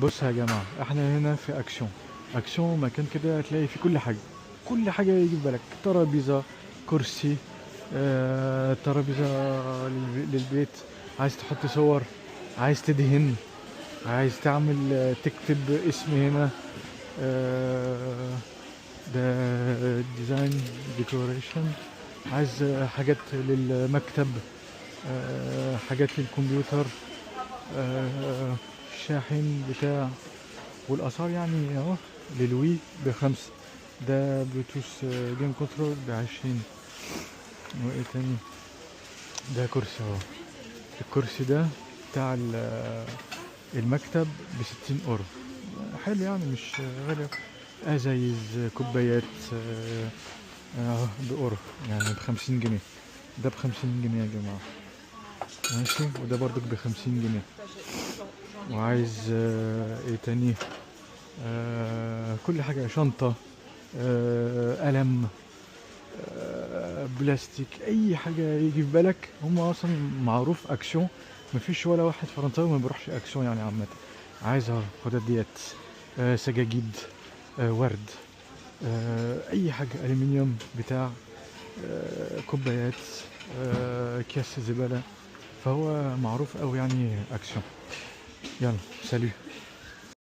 بص يا جماعة، احنا هنا في اكشن. اكشن مكان كده هتلاقي فيه كل حاجة، كل حاجة يجي في بالك. ترابيزة، كرسي، ترابيزة للبيت. عايز تحط صور، عايز تدهن، عايز تعمل تكتب اسم هنا. آه، ده ديزاين ديكوريشن. عايز حاجات للمكتب، حاجات للكمبيوتر، آه، شاحن بتاع. والاسعار يعني اهو. للوي ب5. ده بلوتوث جيم كنترول ب20. وايه تاني؟ ده كرسي اهو. الكرسي ده بتاع المكتب ب60 اورو. حلو يعني، مش غالي. ازايز، كوبايات، باورو، يعني ب50 جنيه. ده ب50 جنيه يا جماعة. ماشي. وده برضك ب50 جنيه. وعايز ايه تاني؟ كل حاجة، شنطة، قلم، بلاستيك، اي حاجه يجي في بالك. هم اصلا معروف اكسيون. مفيش ولا واحد فرنساوي ما بيروحش اكسيون يعني عامه. عايز اهو خدات ديت، سجاجيد، ورد، اي حاجه الومنيوم بتاع، كوبايات، اكياس زباله. فهو معروف قوي يعني اكسيون. يلا، سالي.